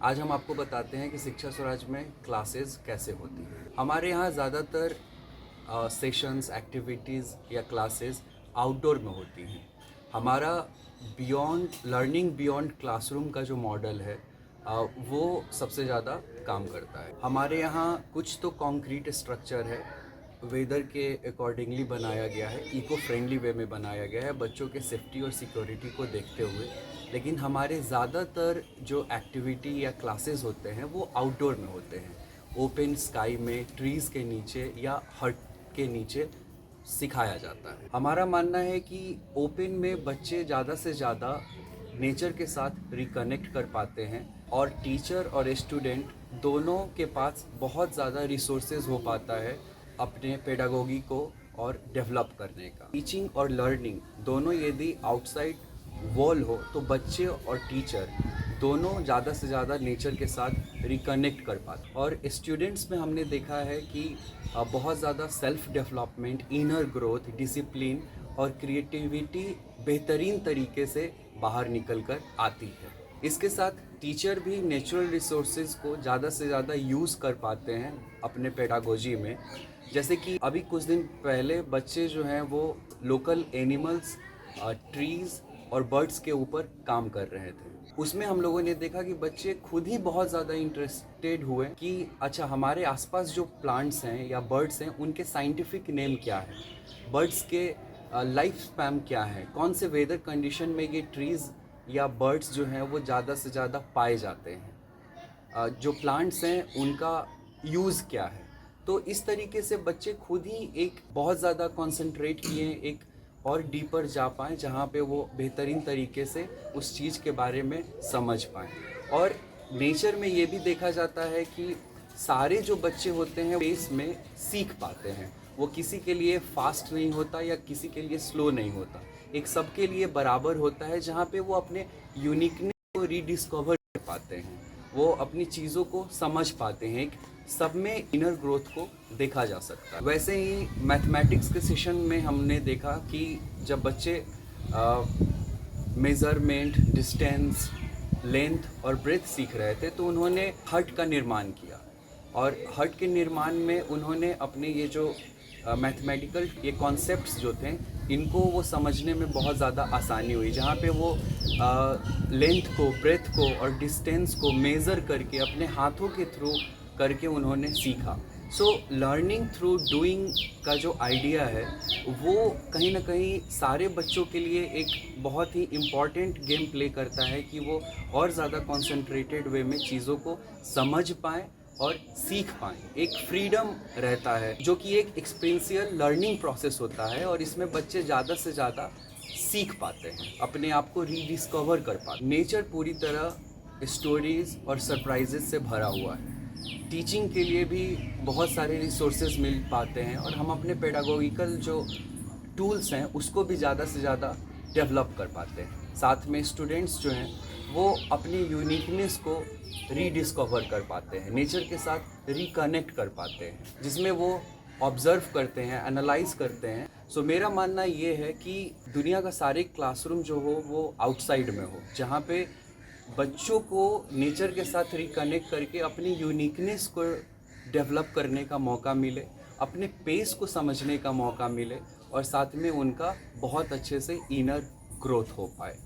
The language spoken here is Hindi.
आज हम आपको बताते हैं कि शिक्षा स्वराज में क्लासेस कैसे होती हैं। हमारे यहाँ ज़्यादातर सेशंस, एक्टिविटीज़ या क्लासेस आउटडोर में होती हैं। हमारा बियॉन्ड लर्निंग बियॉन्ड क्लासरूम का जो मॉडल है वो सबसे ज़्यादा काम करता है। हमारे यहाँ कुछ तो कॉन्क्रीट स्ट्रक्चर है, वेदर के अकॉर्डिंगली बनाया गया है, इको फ्रेंडली वे में बनाया गया है बच्चों के सेफ्टी और सिक्योरिटी को देखते हुए। लेकिन हमारे ज़्यादातर जो एक्टिविटी या क्लासेस होते हैं वो आउटडोर में होते हैं, ओपन स्काई में, ट्रीज़ के नीचे या हट के नीचे सिखाया जाता है। हमारा मानना है कि ओपन में बच्चे ज़्यादा से ज़्यादा नेचर के साथ रिकनेक्ट कर पाते हैं और टीचर और स्टूडेंट दोनों के पास बहुत ज़्यादा रिसोर्सेज हो पाता है अपने पेडागोगी को और डेवलप करने का। टीचिंग और लर्निंग दोनों यदि आउटसाइड वॉल हो तो बच्चे और टीचर दोनों ज़्यादा से ज़्यादा नेचर के साथ रिकनेक्ट कर पाते। और स्टूडेंट्स में हमने देखा है कि बहुत ज़्यादा self development, inner growth, discipline और क्रिएटिविटी बेहतरीन तरीके से बाहर निकल कर आती है। इसके साथ टीचर भी नेचुरल रिसोर्सेज को ज़्यादा से ज़्यादा यूज़ कर पाते हैं अपने पेडागोजी में। जैसे कि अभी कुछ दिन पहले बच्चे जो हैं वो लोकल एनिमल्स, ट्रीज़ और बर्ड्स के ऊपर काम कर रहे थे। उसमें हम लोगों ने देखा कि बच्चे खुद ही बहुत ज़्यादा इंटरेस्टेड हुए कि अच्छा, हमारे आसपास जो प्लांट्स हैं या बर्ड्स हैं उनके साइंटिफिक नेम क्या है, बर्ड्स के लाइफ स्पैन क्या है, कौन से वेदर कंडीशन में ये ट्रीज़ या बर्ड्स जो हैं वो ज़्यादा से ज़्यादा पाए जाते हैं, जो प्लांट्स हैं उनका यूज़ क्या है। तो इस तरीके से बच्चे खुद ही एक बहुत ज़्यादा कंसंट्रेट किए, एक और डीपर जा पाएँ जहाँ पे वो बेहतरीन तरीके से उस चीज़ के बारे में समझ पाएँ। और नेचर में ये भी देखा जाता है कि सारे जो बच्चे होते हैं पेस में सीख पाते हैं। वो किसी के लिए फास्ट नहीं होता या किसी के लिए स्लो नहीं होता, एक सबके लिए बराबर होता है जहाँ पे वो अपने यूनिकनेस को रीडिस्कवर कर पाते हैं, वो अपनी चीज़ों को समझ पाते हैं। एक सब में इनर ग्रोथ को देखा जा सकता है। वैसे ही मैथमेटिक्स के सेशन में हमने देखा कि जब बच्चे मेज़रमेंट, डिस्टेंस, लेंथ और ब्रेथ सीख रहे थे तो उन्होंने हट का निर्माण किया और हट के निर्माण में उन्होंने अपने ये जो मैथमेटिकल ये कॉन्सेप्ट्स जो थे इनको वो समझने में बहुत ज़्यादा आसानी हुई, जहाँ पे वो लेंथ को, ब्रेथ को और डिस्टेंस को मेज़र करके अपने हाथों के थ्रू करके उन्होंने सीखा। सो लर्निंग थ्रू डूइंग का जो आइडिया है वो कहीं ना कहीं सारे बच्चों के लिए एक बहुत ही इम्पॉर्टेंट गेम प्ले करता है कि वो और ज़्यादा कॉन्सेंट्रेटेड वे में चीज़ों को समझ पाएँ और सीख पाएँ। एक फ्रीडम रहता है जो कि एक एक्सपीरियंशियल लर्निंग प्रोसेस होता है और इसमें बच्चे ज़्यादा से ज़्यादा सीख पाते हैं, अपने आप को रीडिस्कवर कर पाते हैं। नेचर पूरी तरह स्टोरीज़ और सरप्राइजेस से भरा हुआ है। टीचिंग के लिए भी बहुत सारे रिसोर्सेज मिल पाते हैं और हम अपने पेडागोगिकल जो टूल्स हैं उसको भी ज़्यादा से ज़्यादा डेवलप कर पाते हैं। साथ में स्टूडेंट्स जो हैं वो अपनी यूनिकनेस को रीडिस्कवर कर पाते हैं, नेचर के साथ रिकनेक्ट कर पाते हैं, जिसमें वो ऑब्ज़र्व करते हैं, एनालाइज करते हैं। सो मेरा मानना ये है कि दुनिया का सारे क्लासरूम जो हो वो आउटसाइड में हो, जहाँ पे बच्चों को नेचर के साथ रिकनेक्ट करके अपनी यूनिकनेस को डेवलप करने का मौका मिले, अपने पेस को समझने का मौका मिले और साथ में उनका बहुत अच्छे से इनर ग्रोथ हो पाए।